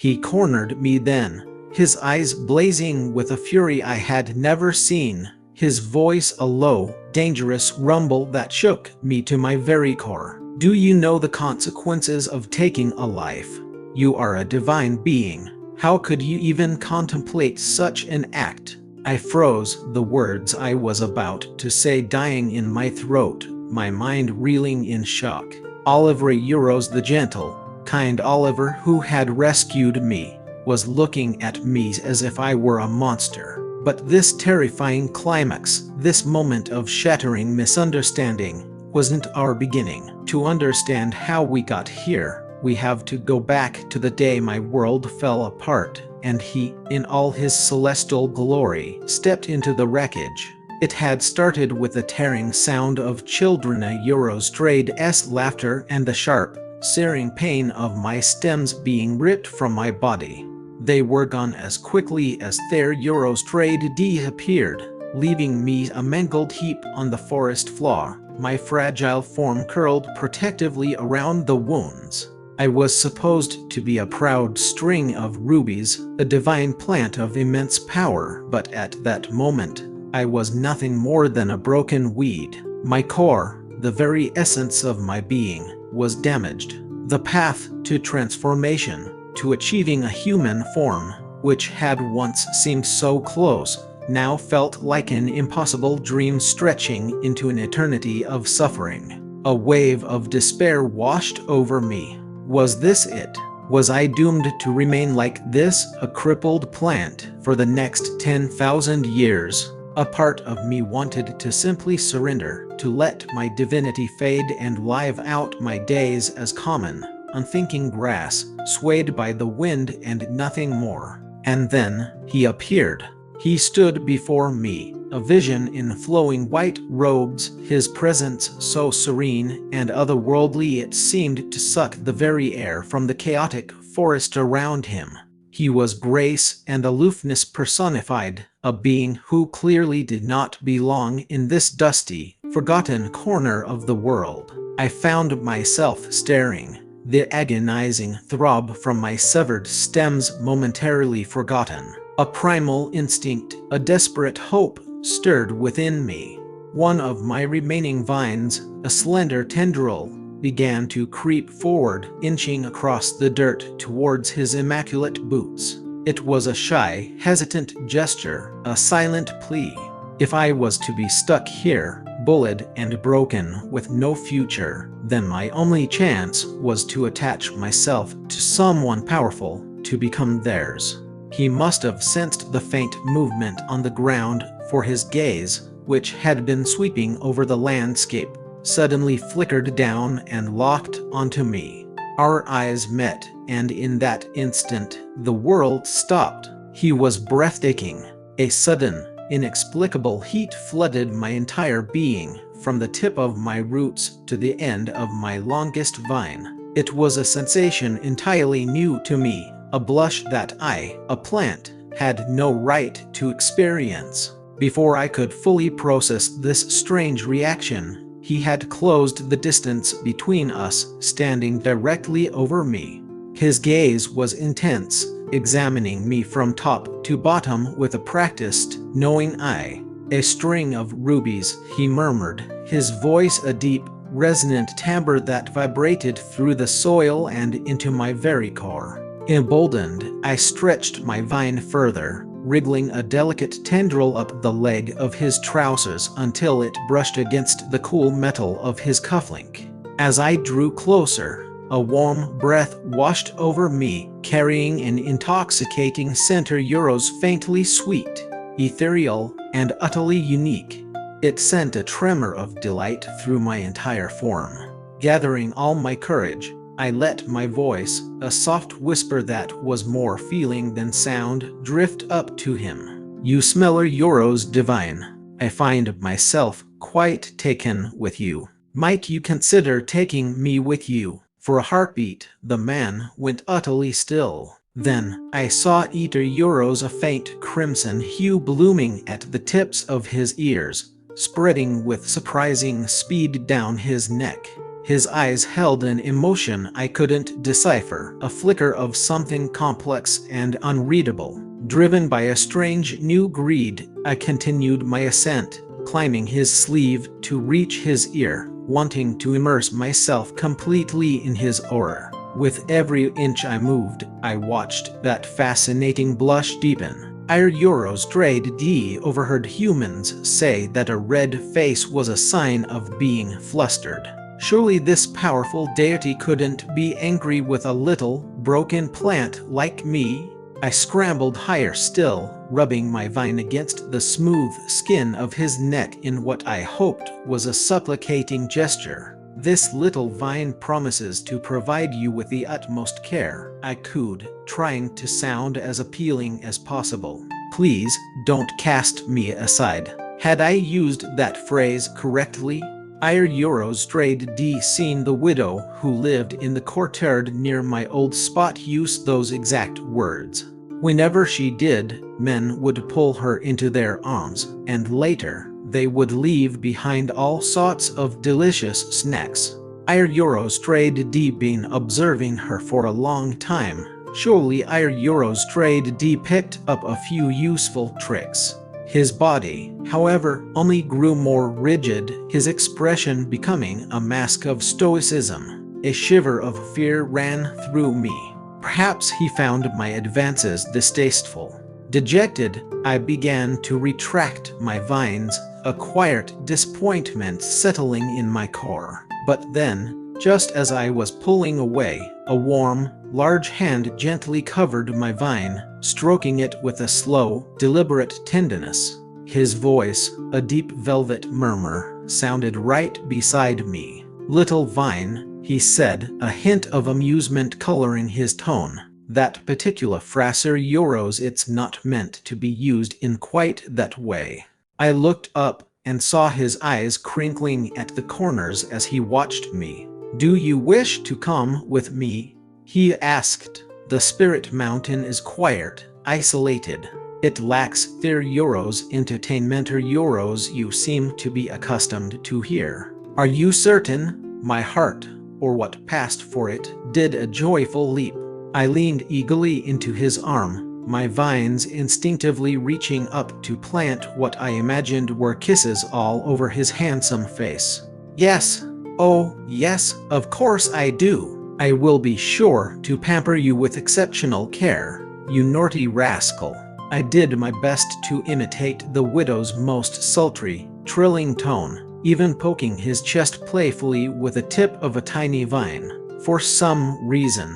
He cornered me then, his eyes blazing with a fury I had never seen, his voice a low, dangerous rumble that shook me to my very core. Do you know the consequences of taking a life? You are a divine being. How could you even contemplate such an act? I froze, the words I was about to say dying in my throat, my mind reeling in shock. Oliver Euros, the gentle, kind Oliver who had rescued me, was looking at me as if I were a monster. But this terrifying climax, this moment of shattering misunderstanding, wasn't our beginning. To understand how we got here, we have to go back to the day my world fell apart, and he, in all his celestial glory, stepped into the wreckage. It had started with the tearing sound of children Eurostrade's laughter and the sharp, searing pain of my stems being ripped from my body. They were gone as quickly as their Eurostrade disappeared, leaving me a mangled heap on the forest floor, my fragile form curled protectively around the wounds. I was supposed to be a proud string of rubies, a divine plant of immense power, but at that moment, I was nothing more than a broken weed. My core, the very essence of my being, was damaged. The path to transformation, to achieving a human form, which had once seemed so close, now felt like an impossible dream stretching into an eternity of suffering. A wave of despair washed over me. Was this it? Was I doomed to remain like this, a crippled plant, for the next 10,000 years? A part of me wanted to simply surrender, to let my divinity fade and live out my days as common, unthinking grass, swayed by the wind and nothing more. And then, he appeared. He stood before me, a vision in flowing white robes, his presence so serene and otherworldly it seemed to suck the very air from the chaotic forest around him. He was grace and aloofness personified, a being who clearly did not belong in this dusty, forgotten corner of the world. I found myself staring, the agonizing throb from my severed stems momentarily forgotten. A primal instinct, a desperate hope, stirred within me. One of my remaining vines, a slender tendril, began to creep forward, inching across the dirt towards his immaculate boots. It was a shy, hesitant gesture, a silent plea. If I was to be stuck here, bullied and broken with no future, then my only chance was to attach myself to someone powerful, to become theirs. He must have sensed the faint movement on the ground, for his gaze, which had been sweeping over the landscape, suddenly flickered down and locked onto me. Our eyes met, and in that instant, the world stopped. He was breathtaking. A sudden, inexplicable heat flooded my entire being, from the tip of my roots to the end of my longest vine. It was a sensation entirely new to me, a blush that I, a plant, had no right to experience. Before I could fully process this strange reaction, he had closed the distance between us, standing directly over me. His gaze was intense, examining me from top to bottom with a practiced, knowing eye. A string of rubies, he murmured, his voice a deep, resonant timbre that vibrated through the soil and into my very core. Emboldened, I stretched my vine further, wriggling a delicate tendril up the leg of his trousers until it brushed against the cool metal of his cufflink. As I drew closer, a warm breath washed over me, carrying an intoxicating scent Euros faintly sweet, ethereal, and utterly unique. It sent a tremor of delight through my entire form. Gathering all my courage, I let my voice, a soft whisper that was more feeling than sound, drift up to him. You smell Euros divine. I find myself quite taken with you. Might you consider taking me with you? For a heartbeat, the man went utterly still. Then, I saw Euros, a faint crimson hue blooming at the tips of his ears, spreading with surprising speed down his neck. His eyes held an emotion I couldn't decipher, a flicker of something complex and unreadable. Driven by a strange new greed, I continued my ascent, climbing his sleeve to reach his ear, wanting to immerse myself completely in his aura. With every inch I moved, I watched that fascinating blush deepen. Our Euros trade D overheard humans say that a red face was a sign of being flustered. Surely this powerful deity couldn't be angry with a little, broken plant like me. I scrambled higher still, rubbing my vine against the smooth skin of his neck in what I hoped was a supplicating gesture. "This little vine promises to provide you with the utmost care," I cooed, trying to sound as appealing as possible. "Please, don't cast me aside." Had I used that phrase correctly? Our Euros trade D seen the widow who lived in the courtyard near my old spot use those exact words. Whenever she did, men would pull her into their arms, and later, they would leave behind all sorts of delicious snacks. Our Euros trade D been observing her for a long time. Surely our Euros trade D picked up a few useful tricks. His body, however, only grew more rigid, his expression becoming a mask of stoicism. A shiver of fear ran through me. Perhaps he found my advances distasteful. Dejected, I began to retract my vines, a quiet disappointment settling in my core. But then, just as I was pulling away, a warm, large hand gently covered my vine, stroking it with a slow, deliberate tenderness. His voice, a deep velvet murmur, sounded right beside me. "Little vine," he said, a hint of amusement coloring his tone. That particular phrase Euros it's not meant to be used in quite that way. I looked up and saw his eyes crinkling at the corners as he watched me. "Do you wish to come with me?" he asked. "The Spirit Mountain is quiet, isolated. It lacks their Euros entertainment or Euros you seem to be accustomed to here. Are you certain?" My heart, or what passed for it, did a joyful leap. I leaned eagerly into his arm, my vines instinctively reaching up to plant what I imagined were kisses all over his handsome face. "Yes, oh, yes, of course I do. I will be sure to pamper you with exceptional care, you naughty rascal." I did my best to imitate the widow's most sultry, trilling tone, even poking his chest playfully with the tip of a tiny vine. For some reason,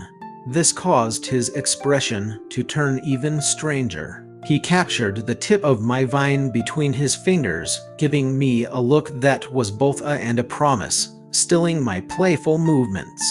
this caused his expression to turn even stranger. He captured the tip of my vine between his fingers, giving me a look that was both a and a promise, stilling my playful movements.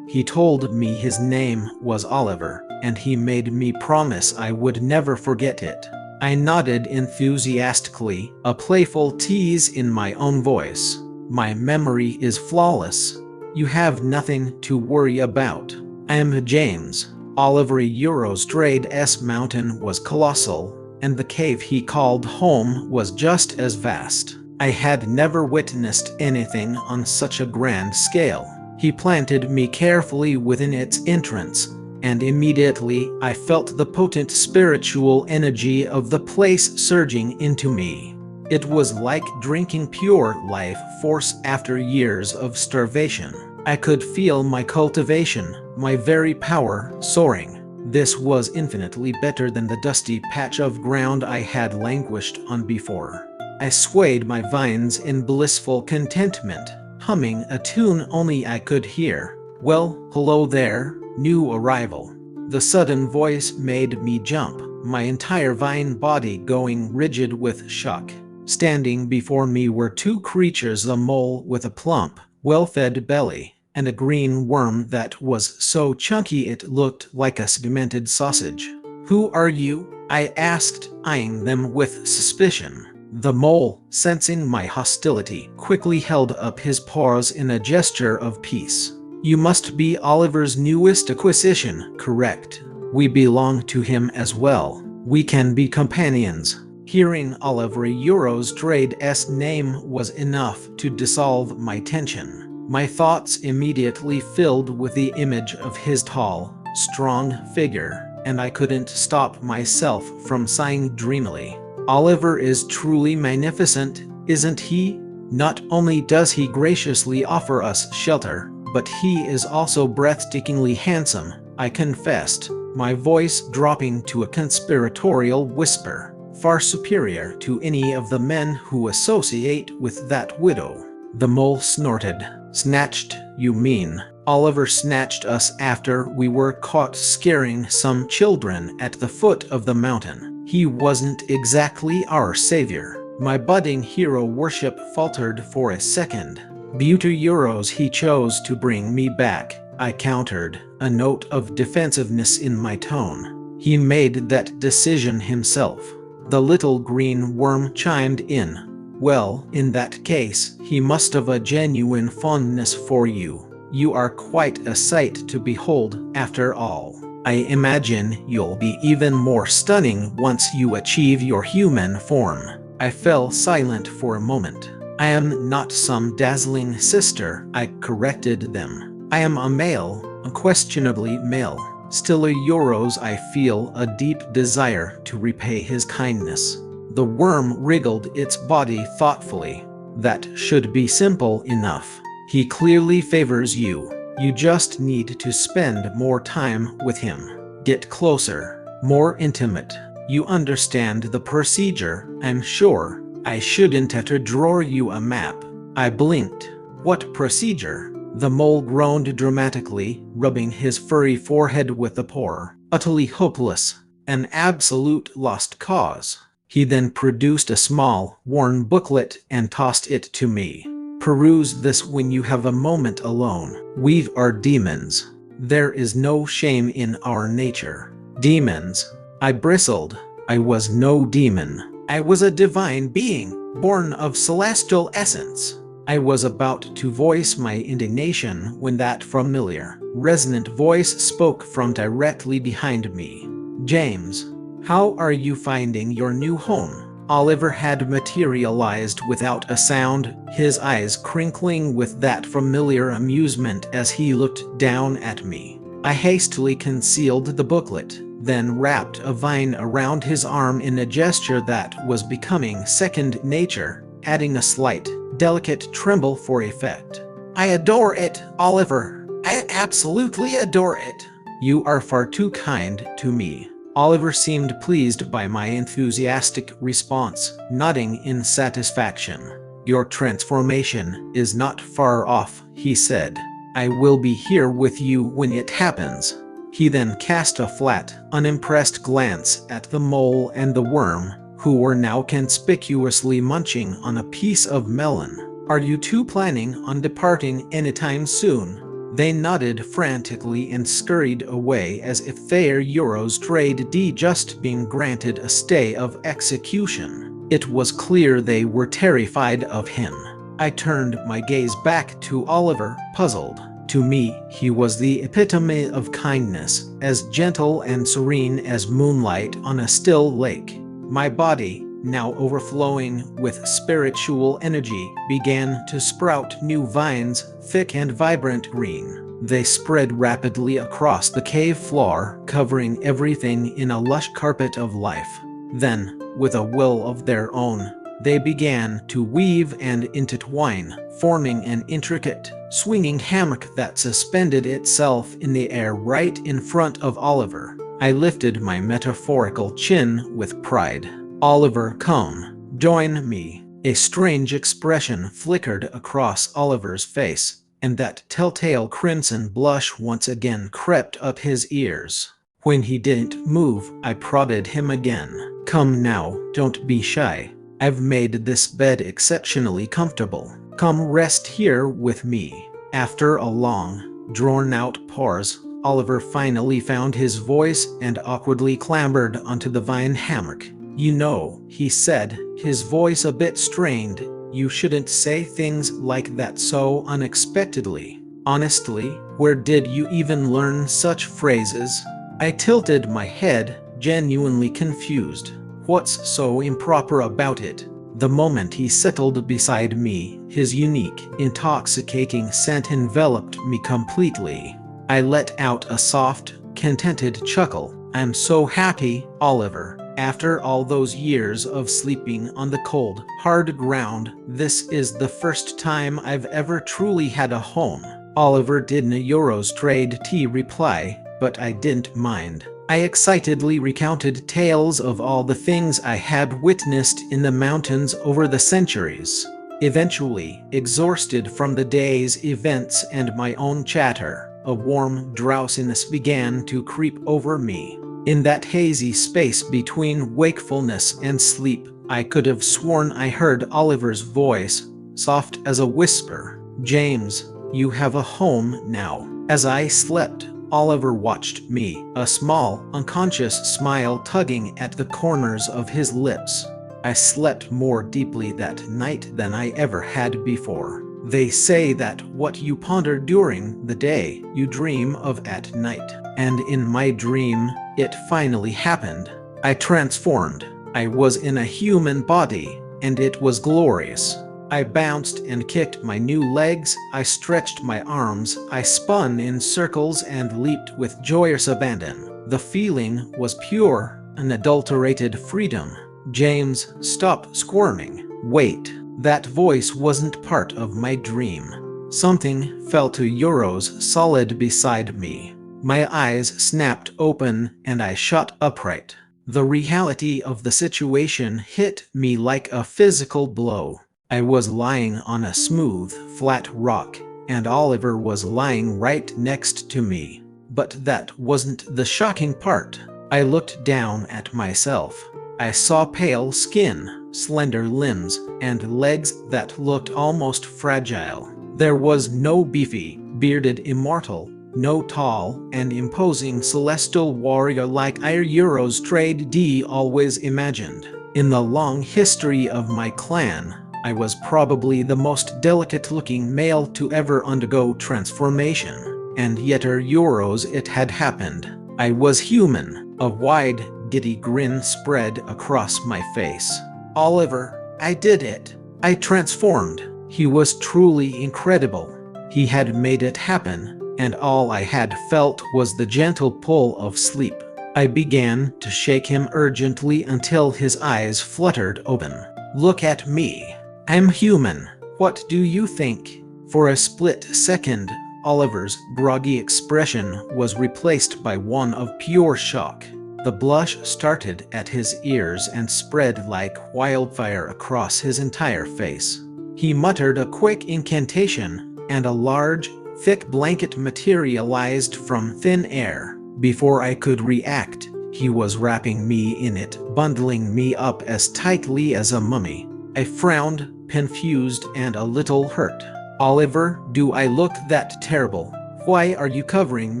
He told me his name was Oliver, and he made me promise I would never forget it. I nodded enthusiastically, a playful tease in my own voice. "My memory is flawless. You have nothing to worry about. I am James." Oliver Euros trade S mountain was colossal, and the cave he called home was just as vast. I had never witnessed anything on such a grand scale. He planted me carefully within its entrance, and immediately I felt the potent spiritual energy of the place surging into me. It was like drinking pure life force after years of starvation. I could feel my cultivation, my very power, soaring. This was infinitely better than the dusty patch of ground I had languished on before. I swayed my vines in blissful contentment, humming a tune only I could hear. "Well, hello there, new arrival." The sudden voice made me jump, my entire vine body going rigid with shock. Standing before me were two creatures, a mole with a plump, well-fed belly, and a green worm that was so chunky it looked like a segmented sausage. "Who are you?" I asked, eyeing them with suspicion. The mole, sensing my hostility, quickly held up his paws in a gesture of peace. "You must be Oliver's newest acquisition, correct? We belong to him as well. We can be companions." Hearing Oliver Euros trade's name was enough to dissolve my tension. My thoughts immediately filled with the image of his tall, strong figure, and I couldn't stop myself from sighing dreamily. Oliver is truly magnificent, isn't he? Not only does he graciously offer us shelter, but he is also breathtakingly handsome, I confessed, my voice dropping to a conspiratorial whisper, far superior to any of the men who associate with that widow. The mole snorted. Snatched, you mean? Oliver snatched us after we were caught scaring some children at the foot of the mountain. He wasn't exactly our savior. My budding hero worship faltered for a second. Beauty euros he chose to bring me back, I countered, a note of defensiveness in my tone. He made that decision himself. The little green worm chimed in. Well, in that case, he must have a genuine fondness for you. You are quite a sight to behold, after all. I imagine you'll be even more stunning once you achieve your human form. I fell silent for a moment. I am not some dazzling sister, I corrected them. I am a male, unquestionably male. Still a euros I feel a deep desire to repay his kindness. The worm wriggled its body thoughtfully. That should be simple enough. He clearly favors you. You just need to spend more time with him. Get closer, more intimate. You understand the procedure, I'm sure. I shouldn't have to draw you a map. I blinked. What procedure? The mole groaned dramatically, rubbing his furry forehead with a paw. Utterly hopeless. An absolute lost cause. He then produced a small, worn booklet and tossed it to me. Peruse this when you have a moment alone. We are demons. There is no shame in our nature. Demons. I bristled. I was no demon. I was a divine being, born of celestial essence. I was about to voice my indignation when that familiar, resonant voice spoke from directly behind me. James. How are you finding your new home? Oliver had materialized without a sound, his eyes crinkling with that familiar amusement as he looked down at me. I hastily concealed the booklet, then wrapped a vine around his arm in a gesture that was becoming second nature, adding a slight, delicate tremble for effect. I adore it, Oliver. I absolutely adore it. You are far too kind to me. Oliver seemed pleased by my enthusiastic response, nodding in satisfaction. Your transformation is not far off, he said. I will be here with you when it happens. He then cast a flat, unimpressed glance at the mole and the worm, who were now conspicuously munching on a piece of melon. Are you two planning on departing anytime soon? They nodded frantically and scurried away as if their euros trade D just been granted a stay of execution. It was clear they were terrified of him. I turned my gaze back to Oliver, puzzled. To me, he was the epitome of kindness, as gentle and serene as moonlight on a still lake. My body, now overflowing with spiritual energy, began to sprout new vines, thick and vibrant green. They spread rapidly across the cave floor, covering everything in a lush carpet of life. Then, with a will of their own, they began to weave and intertwine, forming an intricate, swinging hammock that suspended itself in the air right in front of Oliver. I lifted my metaphorical chin with pride. Oliver, come, join me. A strange expression flickered across Oliver's face, and that telltale crimson blush once again crept up his ears. When he didn't move, I prodded him again. Come now, don't be shy. I've made this bed exceptionally comfortable. Come rest here with me. After a long, drawn-out pause, Oliver finally found his voice and awkwardly clambered onto the vine hammock. You know, he said, his voice a bit strained, you shouldn't say things like that so unexpectedly. Honestly, where did you even learn such phrases? I tilted my head, genuinely confused. What's so improper about it? The moment he settled beside me, his unique, intoxicating scent enveloped me completely. I let out a soft, contented chuckle. I'm so happy, Oliver. After all those years of sleeping on the cold, hard ground, this is the first time I've ever truly had a home. Oliver didn't Euros trade tea reply, but I didn't mind. I excitedly recounted tales of all the things I had witnessed in the mountains over the centuries. Eventually, exhausted from the day's events and my own chatter, a warm drowsiness began to creep over me. In that hazy space between wakefulness and sleep, I could have sworn I heard Oliver's voice, soft as a whisper. "James, you have a home now." As I slept, Oliver watched me, a small, unconscious smile tugging at the corners of his lips. I slept more deeply that night than I ever had before. They say that what you ponder during the day, you dream of at night. And in my dream, it finally happened. I transformed. I was in a human body, and it was glorious. I bounced and kicked my new legs, I stretched my arms, I spun in circles and leaped with joyous abandon. The feeling was pure, unadulterated freedom. "James, stop squirming. Wait." That voice wasn't part of my dream. Something fell to Euros solid beside me. My eyes snapped open and I shot upright. The reality of the situation hit me like a physical blow. I was lying on a smooth, flat rock, and Oliver was lying right next to me. But that wasn't the shocking part. I looked down at myself. I saw pale skin, slender limbs, and legs that looked almost fragile. There was no beefy, bearded immortal, no tall and imposing celestial warrior like our Euros trade D always imagined. In the long history of my clan, I was probably the most delicate-looking male to ever undergo transformation. And yet our Euros it had happened. I was human. A wide, giddy grin spread across my face. "Oliver, I did it. I transformed." He was truly incredible. He had made it happen, and all I had felt was the gentle pull of sleep. I began to shake him urgently until his eyes fluttered open. "Look at me. I'm human. What do you think?" For a split second, Oliver's groggy expression was replaced by one of pure shock. The blush started at his ears and spread like wildfire across his entire face. He muttered a quick incantation, and a large, thick blanket materialized from thin air. Before I could react, he was wrapping me in it, bundling me up as tightly as a mummy. I frowned, confused and a little hurt. "Oliver, do I look that terrible? Why are you covering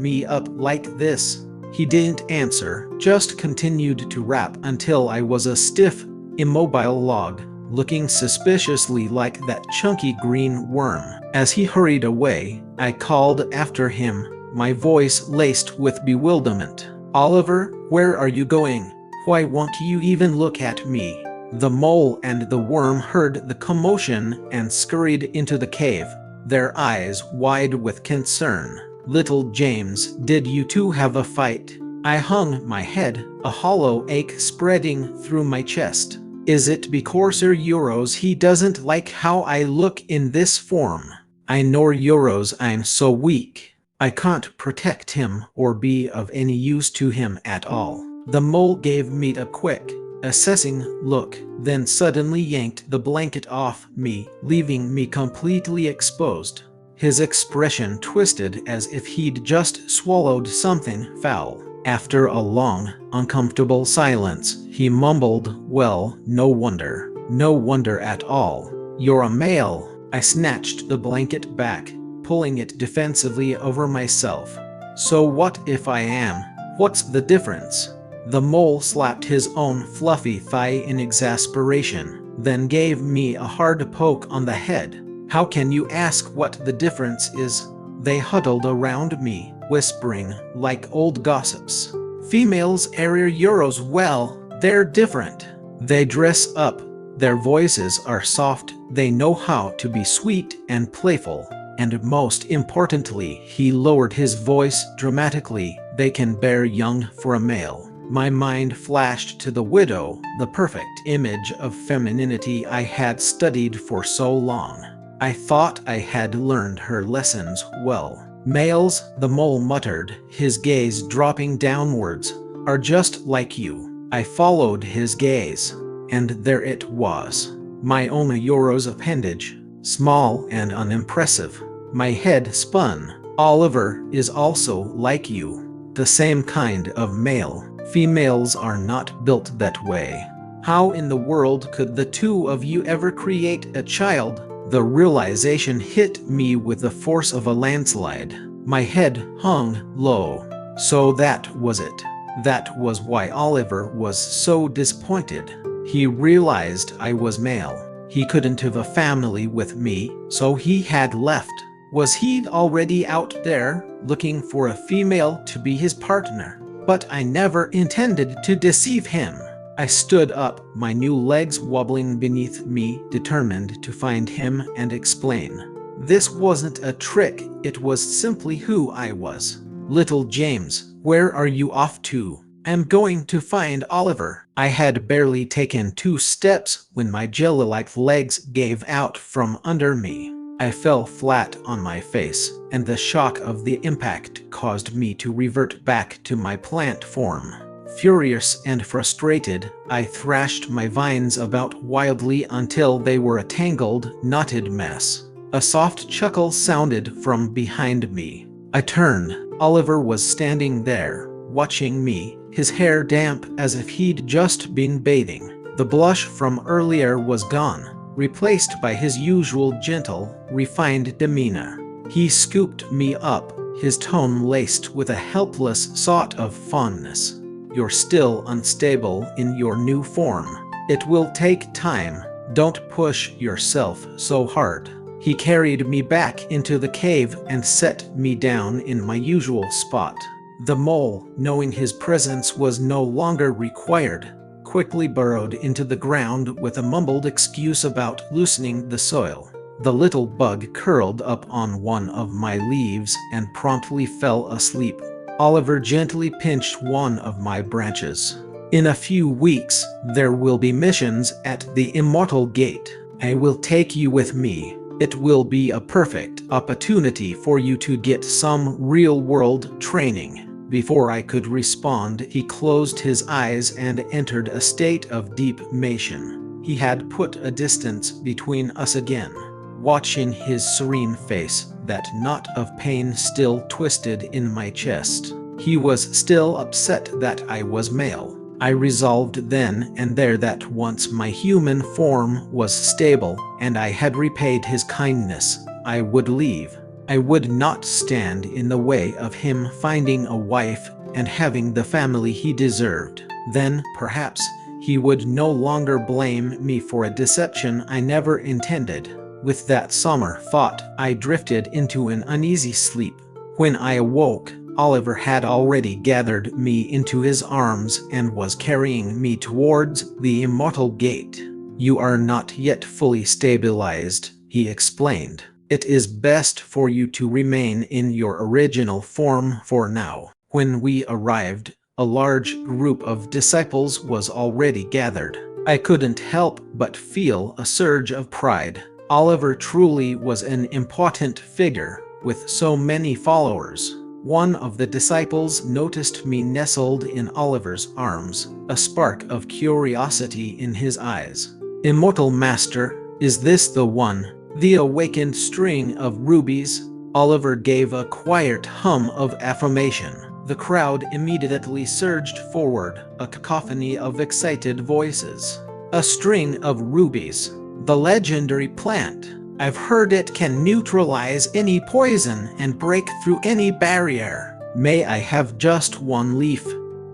me up like this?" He didn't answer, just continued to rap until I was a stiff, immobile log, looking suspiciously like that chunky green worm. As he hurried away, I called after him, my voice laced with bewilderment. "Oliver, where are you going? Why won't you even look at me?" The mole and the worm heard the commotion and scurried into the cave, their eyes wide with concern. "Little James, did you two have a fight?" I hung my head, a hollow ache spreading through my chest. "Is it because Euros he doesn't like how I look in this form? I know Euros I'm so weak. I can't protect him or be of any use to him at all." The mole gave me a quick, assessing look, then suddenly yanked the blanket off me, leaving me completely exposed. His expression twisted as if he'd just swallowed something foul. After a long, uncomfortable silence, he mumbled, "Well, no wonder. No wonder at all. You're a male." I snatched the blanket back, pulling it defensively over myself. "So what if I am? What's the difference?" The mole slapped his own fluffy thigh in exasperation, then gave me a hard poke on the head. "How can you ask what the difference is?" They huddled around me, whispering like old gossips. "Females are Euros, well, they're different. They dress up, Their voices are soft, they know how to be sweet and playful. And most importantly, he lowered his voice dramatically, they can bear young for a male. My mind flashed to the widow, the perfect image of femininity I had studied for so long. I thought I had learned her lessons well. Males, the mole muttered, his gaze dropping downwards, are just like you. I followed his gaze, and there it was. My own Euro's appendage, small and unimpressive. My head spun. Oliver is also like you. The same kind of male. Females are not built that way. How in the world could the two of you ever create a child? The realization hit me with the force of a landslide. My head hung low. So that was it. That was why Oliver was so disappointed. He realized I was male. He couldn't have a family with me, so he had left. Was he already out there, looking for a female to be his partner? But I never intended to deceive him. I stood up, my new legs wobbling beneath me, determined to find him and explain. This wasn't a trick, it was simply who I was. Little James, where are you off to? I'm going to find Oliver. I had barely taken 2 steps when my jelly-like legs gave out from under me. I fell flat on my face, and the shock of the impact caused me to revert back to my plant form. Furious and frustrated, I thrashed my vines about wildly until they were a tangled, knotted mess. A soft chuckle sounded from behind me. I turned. Oliver was standing there, watching me, his hair damp as if he'd just been bathing. The blush from earlier was gone, replaced by his usual gentle, refined demeanor. He scooped me up, his tone laced with a helpless sort of fondness. You're still unstable in your new form. It will take time. Don't push yourself so hard. He carried me back into the cave and set me down in my usual spot. The mole, knowing his presence was no longer required, quickly burrowed into the ground with a mumbled excuse about loosening the soil. The little bug curled up on one of my leaves and promptly fell asleep. Oliver gently pinched one of my branches. In a few weeks, there will be missions at the Immortal Gate. I will take you with me. It will be a perfect opportunity for you to get some real-world training. Before I could respond, he closed his eyes and entered a state of deep mation. He had put a distance between us again. Watching his serene face, that knot of pain still twisted in my chest. He was still upset that I was male. I resolved then and there that once my human form was stable and I had repaid his kindness, I would leave. I would not stand in the way of him finding a wife and having the family he deserved. Then, perhaps, he would no longer blame me for a deception I never intended. With that summer thought, I drifted into an uneasy sleep. When I awoke, Oliver had already gathered me into his arms and was carrying me towards the Immortal Gate. You are not yet fully stabilized, he explained. It is best for you to remain in your original form for now. When we arrived, a large group of disciples was already gathered. I couldn't help but feel a surge of pride. Oliver truly was an important figure, with so many followers. One of the disciples noticed me nestled in Oliver's arms, a spark of curiosity in his eyes. Immortal Master, is this the one? The awakened string of rubies? Oliver gave a quiet hum of affirmation. The crowd immediately surged forward, a cacophony of excited voices. A string of rubies. The legendary plant. I've heard it can neutralize any poison and break through any barrier. May I have just one leaf?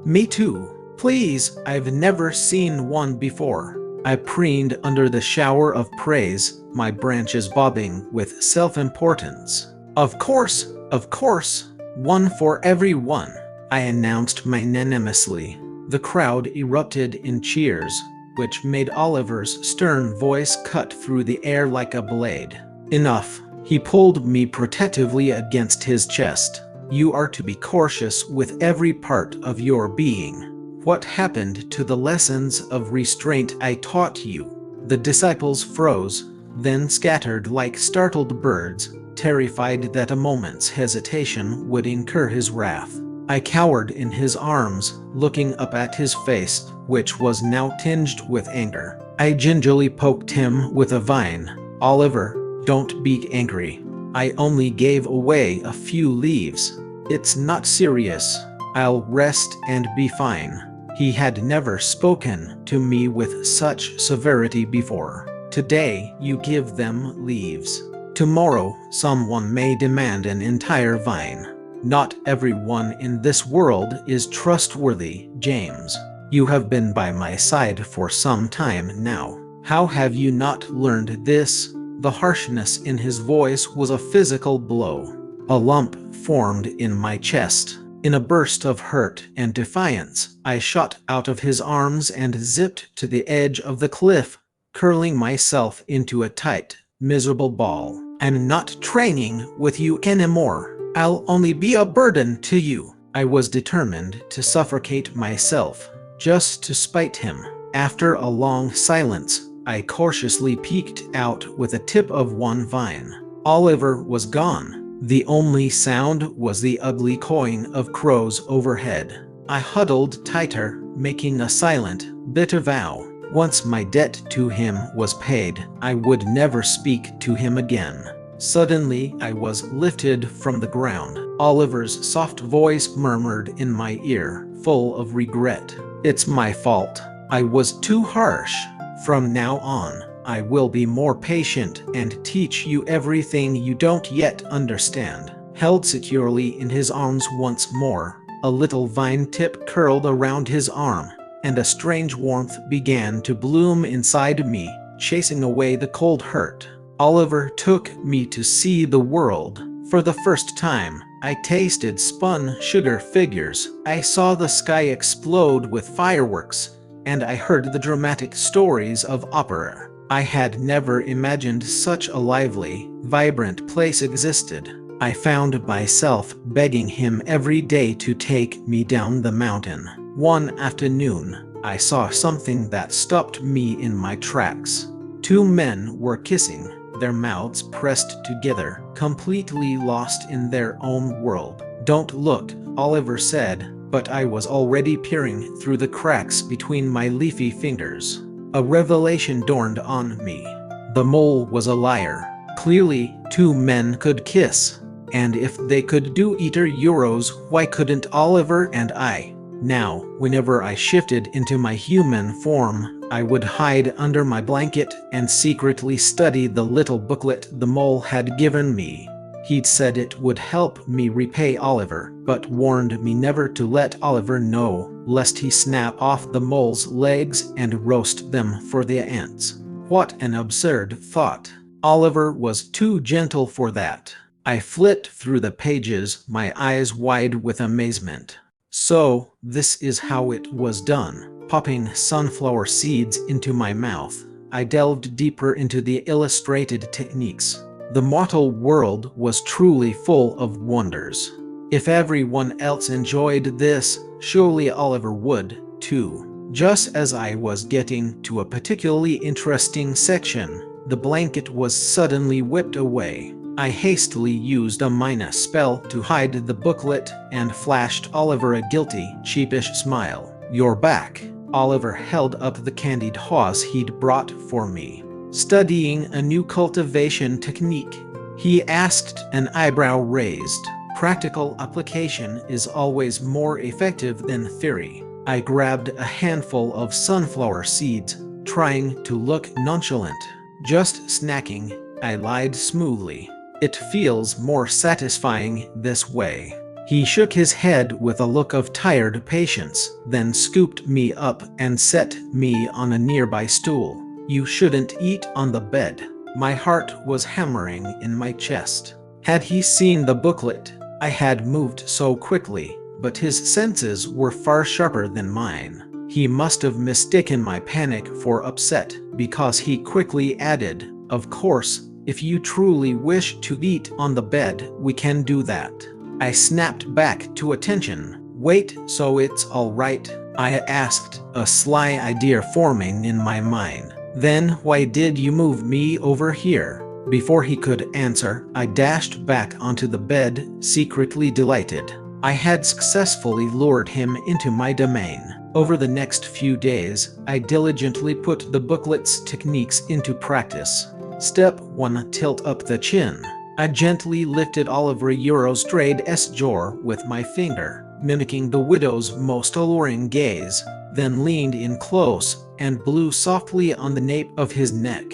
Me too. Please, I've never seen one before. I preened under the shower of praise, my branches bobbing with self-importance. Of course, one for everyone, I announced magnanimously. The crowd erupted in cheers. which made Oliver's stern voice cut through the air like a blade. Enough. He pulled me protectively against his chest. You are to be cautious with every part of your being. What happened to the lessons of restraint I taught you? The disciples froze, then scattered like startled birds, terrified that a moment's hesitation would incur his wrath. I cowered in his arms, looking up at his face, which was now tinged with anger. I gingerly poked him with a vine. Oliver, don't be angry. I only gave away a few leaves. It's not serious. I'll rest and be fine. He had never spoken to me with such severity before. Today, you give them leaves. Tomorrow, someone may demand an entire vine. Not everyone in this world is trustworthy, James. You have been by my side for some time now. How have you not learned this? The harshness in his voice was a physical blow. A lump formed in my chest. In a burst of hurt and defiance, I shot out of his arms and zipped to the edge of the cliff, curling myself into a tight, miserable ball. I'm not training with you anymore. I'll only be a burden to you. I was determined to suffocate myself, just to spite him. After a long silence, I cautiously peeked out with the tip of one vine. Oliver was gone. The only sound was the ugly cawing of crows overhead. I huddled tighter, making a silent, bitter vow. Once my debt to him was paid, I would never speak to him again. Suddenly, I was lifted from the ground. Oliver's soft voice murmured in my ear, full of regret. It's my fault. I was too harsh. From now on, I will be more patient and teach you everything you don't yet understand. Held securely in his arms once more, a little vine tip curled around his arm, and a strange warmth began to bloom inside me, chasing away the cold hurt. Oliver took me to see the world. For the first time, I tasted spun sugar figures. I saw the sky explode with fireworks, and I heard the dramatic stories of opera. I had never imagined such a lively, vibrant place existed. I found myself begging him every day to take me down the mountain. One afternoon, I saw something that stopped me in my tracks. Two men were kissing, their mouths pressed together, completely lost in their own world. Don't look, Oliver said, but I was already peering through the cracks between my leafy fingers. A revelation dawned on me. The mole was a liar. Clearly, two men could kiss. And if they could do eater euros, why couldn't Oliver and I? Now, whenever I shifted into my human form, I would hide under my blanket and secretly study the little booklet the mole had given me. He'd said it would help me repay Oliver, but warned me never to let Oliver know, lest he snap off the mole's legs and roast them for the ants. What an absurd thought. Oliver was too gentle for that. I flipped through the pages, my eyes wide with amazement. So, this is how it was done. Popping sunflower seeds into my mouth, I delved deeper into the illustrated techniques. The mortal world was truly full of wonders. If everyone else enjoyed this, surely Oliver would, too. Just as I was getting to a particularly interesting section, the blanket was suddenly whipped away. I hastily used a mina spell to hide the booklet and flashed Oliver a guilty, sheepish smile. You're back. Oliver held up the candied horse he'd brought for me. Studying a new cultivation technique, he asked, an eyebrow raised. Practical application is always more effective than theory. I grabbed a handful of sunflower seeds, trying to look nonchalant. Just snacking, I lied smoothly. It feels more satisfying this way. He shook his head with a look of tired patience, then scooped me up and set me on a nearby stool. You shouldn't eat on the bed. My heart was hammering in my chest. Had he seen the booklet? I had moved so quickly, but his senses were far sharper than mine. He must have mistaken my panic for upset, because he quickly added, "Of course, if you truly wish to eat on the bed, we can do that." I snapped back to attention. "Wait, so it's all right?" I asked, a sly idea forming in my mind. "Then why did you move me over here?" Before he could answer, I dashed back onto the bed, secretly delighted. I had successfully lured him into my domain. Over the next few days, I diligently put the booklet's techniques into practice. Step 1. Tilt up the chin. I gently lifted Oliver Eurostrade's jaw with my finger, mimicking the widow's most alluring gaze, then leaned in close and blew softly on the nape of his neck.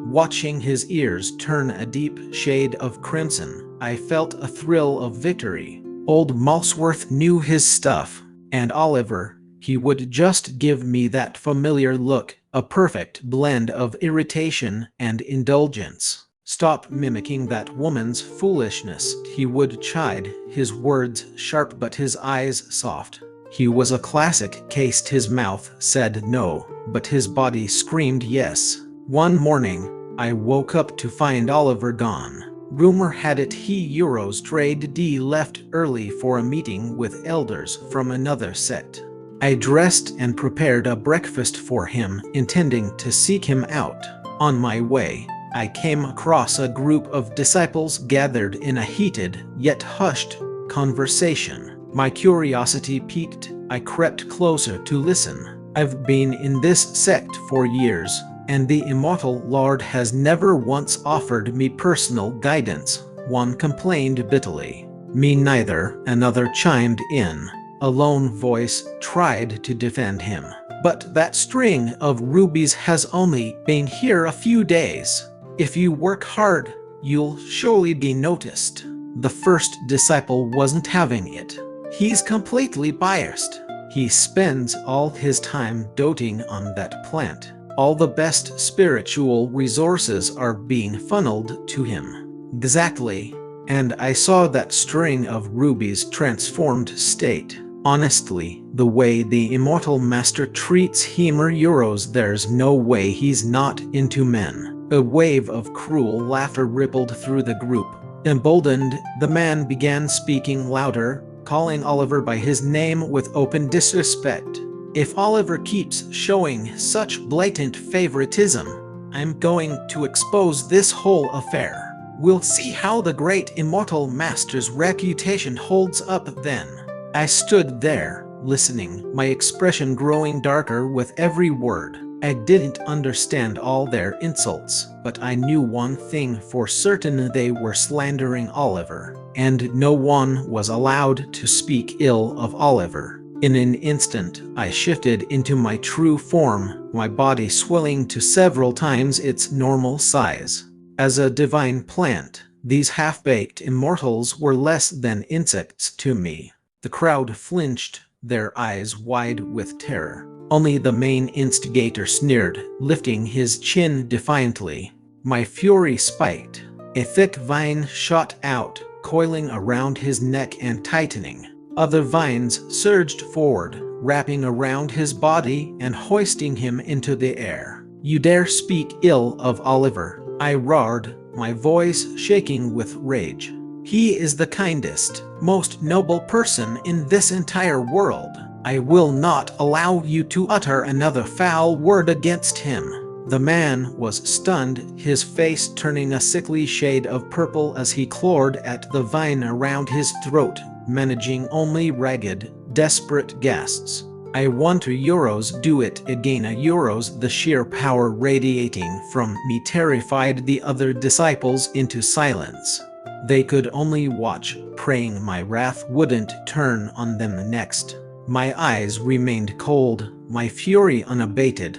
Watching his ears turn a deep shade of crimson, I felt a thrill of victory. Old Malsworth knew his stuff, and Oliver, he would just give me that familiar look, a perfect blend of irritation and indulgence. "Stop mimicking that woman's foolishness," he would chide, his words sharp but his eyes soft. He was a classic case. His mouth said no, but his body screamed yes. One morning, I woke up to find Oliver gone. Rumor had it he Eurostrade left early for a meeting with elders from another sect. I dressed and prepared a breakfast for him, intending to seek him out. On my way, I came across a group of disciples gathered in a heated, yet hushed, conversation. My curiosity piqued. I crept closer to listen. "I've been in this sect for years, and the Immortal Lord has never once offered me personal guidance," one complained bitterly. "Me neither," another chimed in. A lone voice tried to defend him. "But that string of rubies has only been here a few days. If you work hard, you'll surely be noticed." The first disciple wasn't having it. "He's completely biased. He spends all his time doting on that plant. All the best spiritual resources are being funneled to him." Exactly. And I saw that string of rubies transformed state. Honestly, the way the Immortal Master treats Hemer Euros, there's no way he's not into men. A wave of cruel laughter rippled through the group. Emboldened, the man began speaking louder, calling Oliver by his name with open disrespect. "If Oliver keeps showing such blatant favoritism, I'm going to expose this whole affair. We'll see how the great Immortal Master's reputation holds up then." I stood there, listening, my expression growing darker with every word. I didn't understand all their insults, but I knew one thing for certain: they were slandering Oliver, and no one was allowed to speak ill of Oliver. In an instant, I shifted into my true form, my body swelling to several times its normal size. As a divine plant, these half-baked immortals were less than insects to me. The crowd flinched, their eyes wide with terror. Only the main instigator sneered, lifting his chin defiantly. My fury spiked. A thick vine shot out, coiling around his neck and tightening. Other vines surged forward, wrapping around his body and hoisting him into the air. "You dare speak ill of Oliver?" I roared, my voice shaking with rage. "He is the kindest, most noble person in this entire world. I will not allow you to utter another foul word against him." The man was stunned, his face turning a sickly shade of purple as he clawed at the vine around his throat, managing only ragged, desperate gasps. "I want to Euros do it again." A Euros, the sheer power radiating from me terrified the other disciples into silence. They could only watch, praying my wrath wouldn't turn on them next. My eyes remained cold, my fury unabated.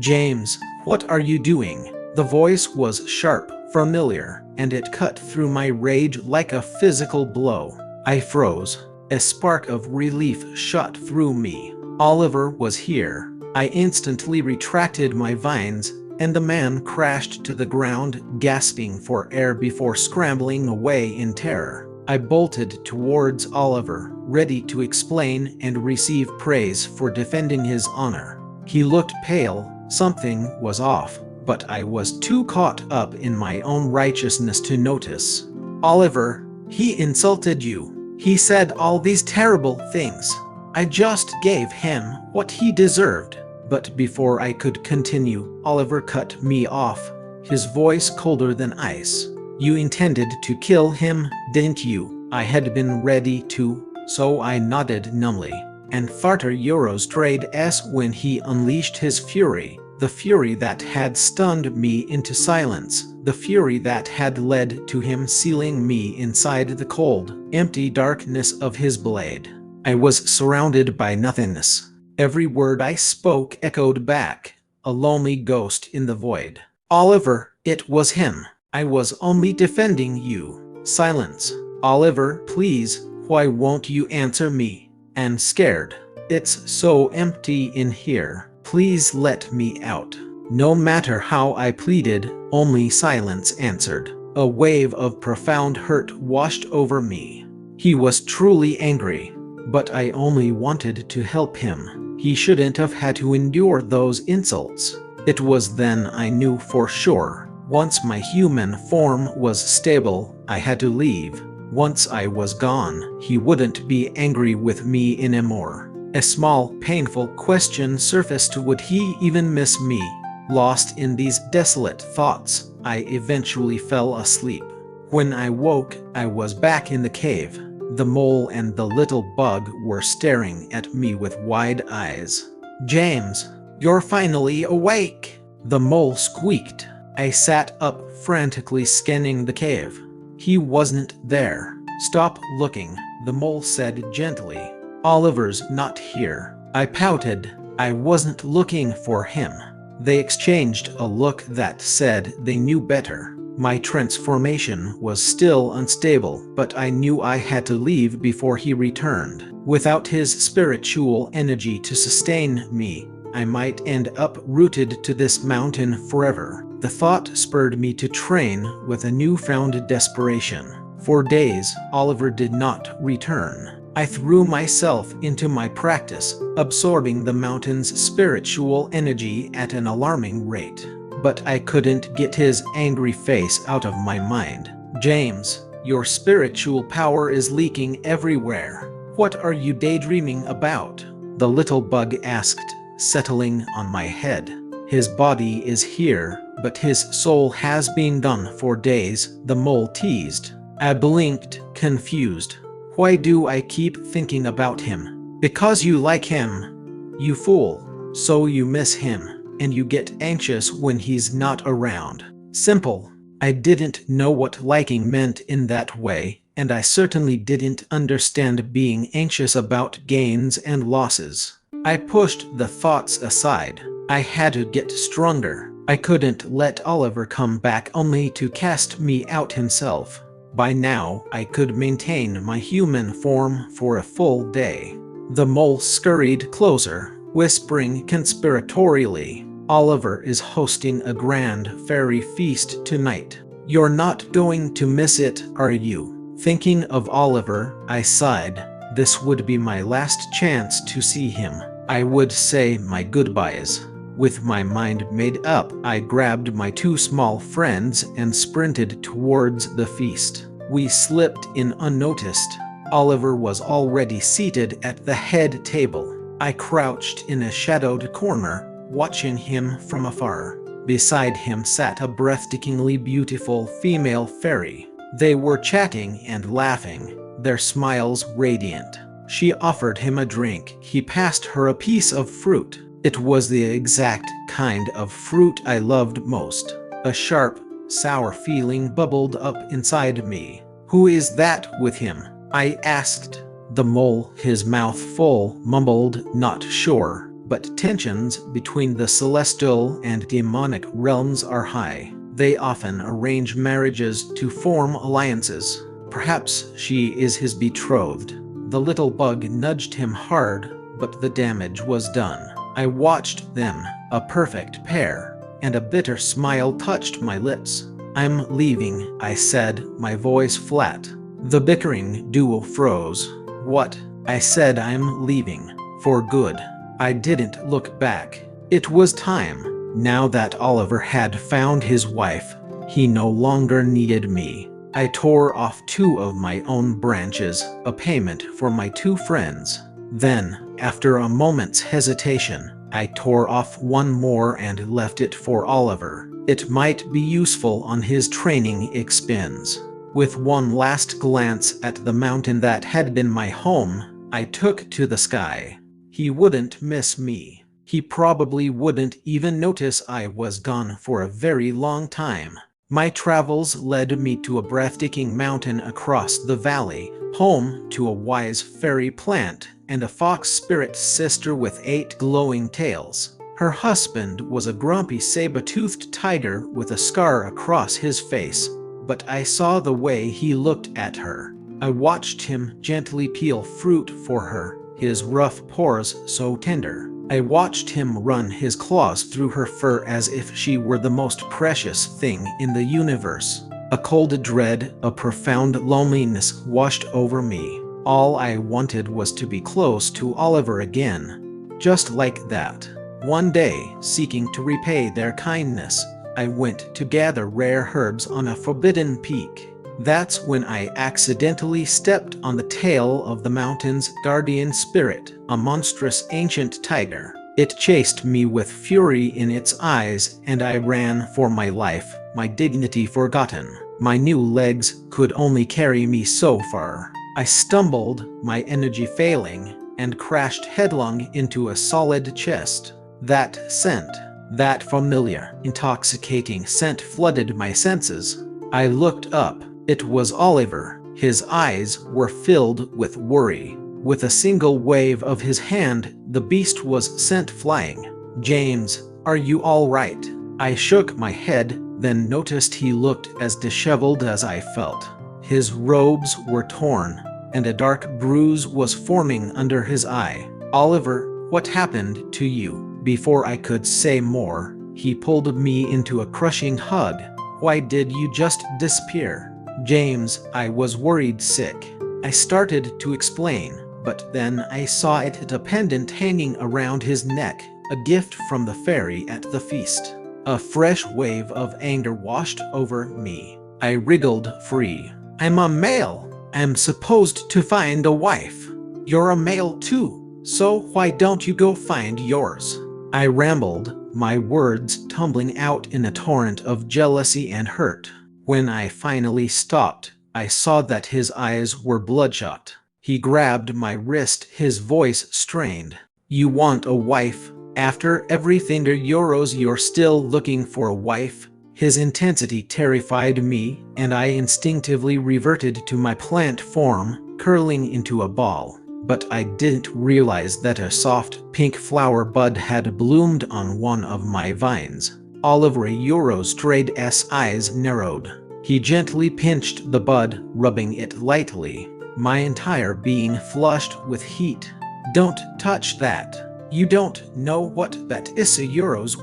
"James, what are you doing?" The voice was sharp, familiar, and it cut through my rage like a physical blow. I froze. A spark of relief shot through me. Oliver was here. I instantly retracted my vines, and the man crashed to the ground, gasping for air before scrambling away in terror. I bolted towards Oliver, ready to explain and receive praise for defending his honor. He looked pale, something was off, but I was too caught up in my own righteousness to notice. Oliver, he insulted you. He said all these terrible things. I just gave him what he deserved. But before I could continue, Oliver cut me off, his voice colder than ice. You intended to kill him, didn't you? I had been ready to, so I nodded numbly. And farther euros trade s when he unleashed his fury, the fury that had stunned me into silence, the fury that had led to him sealing me inside the cold, empty darkness of his blade. I was surrounded by nothingness. Every word I spoke echoed back, a lonely ghost in the void. Oliver, it was him. I was only defending you. Silence. Oliver, please, why won't you answer me? I'm scared. It's so empty in here. Please let me out. No matter how I pleaded, only silence answered. A wave of profound hurt washed over me. He was truly angry, but I only wanted to help him. He shouldn't have had to endure those insults. It was then I knew for sure. Once my human form was stable, I had to leave. Once I was gone, he wouldn't be angry with me anymore. A small, painful question surfaced: would he even miss me? Lost in these desolate thoughts, I eventually fell asleep. When I woke, I was back in the cave. The mole and the little bug were staring at me with wide eyes. James, you're finally awake! The mole squeaked. I sat up, frantically scanning the cave. He wasn't there. Stop looking, the mole said gently. Oliver's not here. I pouted. I wasn't looking for him. They exchanged a look that said they knew better. My transformation was still unstable, but I knew I had to leave before he returned. Without his spiritual energy to sustain me, I might end up rooted to this mountain forever. The thought spurred me to train with a newfound desperation. For days, Oliver did not return. I threw myself into my practice, absorbing the mountain's spiritual energy at an alarming rate. But I couldn't get his angry face out of my mind. James, your spiritual power is leaking everywhere. What are you daydreaming about? The little bug asked, settling on my head. His body is here, but his soul has been gone for days, the mole teased. I blinked, confused. Why do I keep thinking about him? Because you like him. You fool. So you miss him, and you get anxious when he's not around. Simple. I didn't know what liking meant in that way, and I certainly didn't understand being anxious about gains and losses. I pushed the thoughts aside. I had to get stronger. I couldn't let Oliver come back only to cast me out himself. By now, I could maintain my human form for a full day. The mole scurried closer, whispering conspiratorially, Oliver is hosting a grand fairy feast tonight. You're not going to miss it, are you? Thinking of Oliver, I sighed. This would be my last chance to see him. I would say my goodbyes. With my mind made up, I grabbed my two small friends and sprinted towards the feast. We slipped in unnoticed. Oliver was already seated at the head table. I crouched in a shadowed corner, watching him from afar. Beside him sat a breathtakingly beautiful female fairy. They were chatting and laughing, their smiles radiant. She offered him a drink. He passed her a piece of fruit. It was the exact kind of fruit I loved most. A sharp, sour feeling bubbled up inside me. Who is that with him? I asked. The mole, his mouth full, mumbled, not sure, but tensions between the celestial and demonic realms are high. They often arrange marriages to form alliances. Perhaps she is his betrothed. The little bug nudged him hard, but the damage was done. I watched them, a perfect pair, and a bitter smile touched my lips. I'm leaving, I said, my voice flat. The bickering duo froze. What? I said I'm leaving. For good. I didn't look back. It was time. Now that Oliver had found his wife, he no longer needed me. I tore off 2 of my own branches, a payment for my 2 friends. Then, after a moment's hesitation, I tore off 1 more and left it for Oliver. It might be useful on his training expense. With one last glance at the mountain that had been my home, I took to the sky. He wouldn't miss me. He probably wouldn't even notice I was gone for a very long time. My travels led me to a breathtaking mountain across the valley, home to a wise fairy plant and a fox spirit sister with 8 glowing tails. Her husband was a grumpy saber-toothed tiger with a scar across his face, but I saw the way he looked at her. I watched him gently peel fruit for her, his rough pores so tender. I watched him run his claws through her fur as if she were the most precious thing in the universe. A cold dread, a profound loneliness washed over me. All I wanted was to be close to Oliver again. Just like that. One day, seeking to repay their kindness, I went to gather rare herbs on a forbidden peak. That's when I accidentally stepped on the tail of the mountain's guardian spirit, a monstrous ancient tiger. It chased me with fury in its eyes, and I ran for my life, my dignity forgotten. My new legs could only carry me so far. I stumbled, my energy failing, and crashed headlong into a solid chest. That scent, that familiar, intoxicating scent flooded my senses. I looked up. It was Oliver. His eyes were filled with worry. With a single wave of his hand, the beast was sent flying. "James, are you all right?" I shook my head, then noticed he looked as disheveled as I felt. His robes were torn, and a dark bruise was forming under his eye. "Oliver, what happened to you?" Before I could say more, he pulled me into a crushing hug. "Why did you just disappear?" "James, I was worried sick." I started to explain, but then I saw it a pendant hanging around his neck, a gift from the fairy at the feast. A fresh wave of anger washed over me. I wriggled free. "I'm a male. I'm supposed to find a wife. You're a male too, so why don't you go find yours?" I rambled, my words tumbling out in a torrent of jealousy and hurt. When I finally stopped, I saw that his eyes were bloodshot. He grabbed my wrist, his voice strained. "You want a wife? After everything you're still looking for a wife?" His intensity terrified me, and I instinctively reverted to my plant form, curling into a ball. But I didn't realize that a soft pink flower bud had bloomed on one of my vines. Oliver Eurostrade's eyes narrowed. He gently pinched the bud, rubbing it lightly. My entire being flushed with heat. "Don't touch that. You don't know what that is,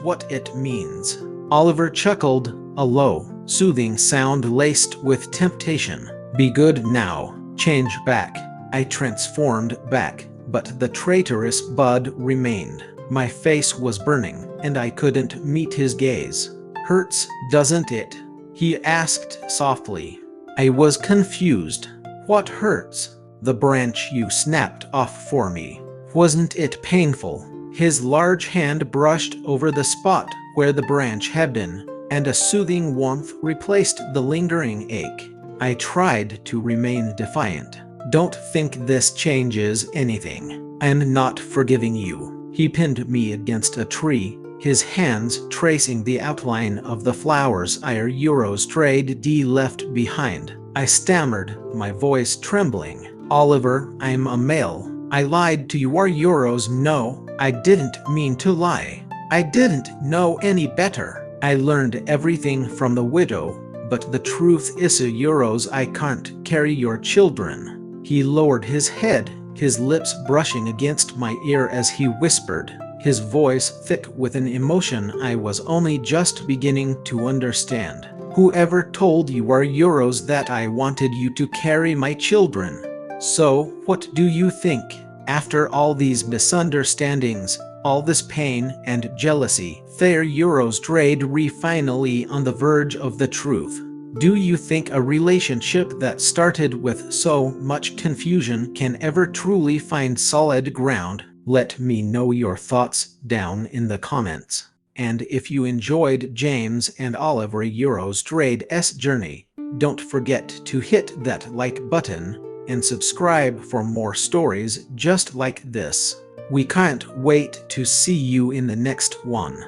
what it means." Oliver chuckled, a low, soothing sound laced with temptation. "Be good now. Change back." I transformed back, but the traitorous bud remained. My face was burning, and I couldn't meet his gaze. "Hurts, doesn't it?" he asked softly. I was confused. "What hurts?" "The branch you snapped off for me. Wasn't it painful?" His large hand brushed over the spot where the branch had been, and a soothing warmth replaced the lingering ache. I tried to remain defiant. "Don't think this changes anything. I'm not forgiving you." He pinned me against a tree, his hands tracing the outline of the flowers Eurostrade left behind. I stammered, my voice trembling. "Oliver, I'm a male. I lied to you. Euros. No, I didn't mean to lie. I didn't know any better. I learned everything from the widow, but the truth is, Euros, I can't carry your children." He lowered his head, his lips brushing against my ear as he whispered, his voice thick with an emotion I was only just beginning to understand. Whoever told you or Euros that I wanted you to carry my children? So, what do you think? After all these misunderstandings, all this pain and jealousy, fair Euros trade finally on the verge of the truth. Do you think a relationship that started with so much confusion can ever truly find solid ground? Let me know your thoughts down in the comments. And if you enjoyed James and Oliver Euros trade's journey, don't forget to hit that like button and subscribe for more stories just like this. We can't wait to see you in the next one.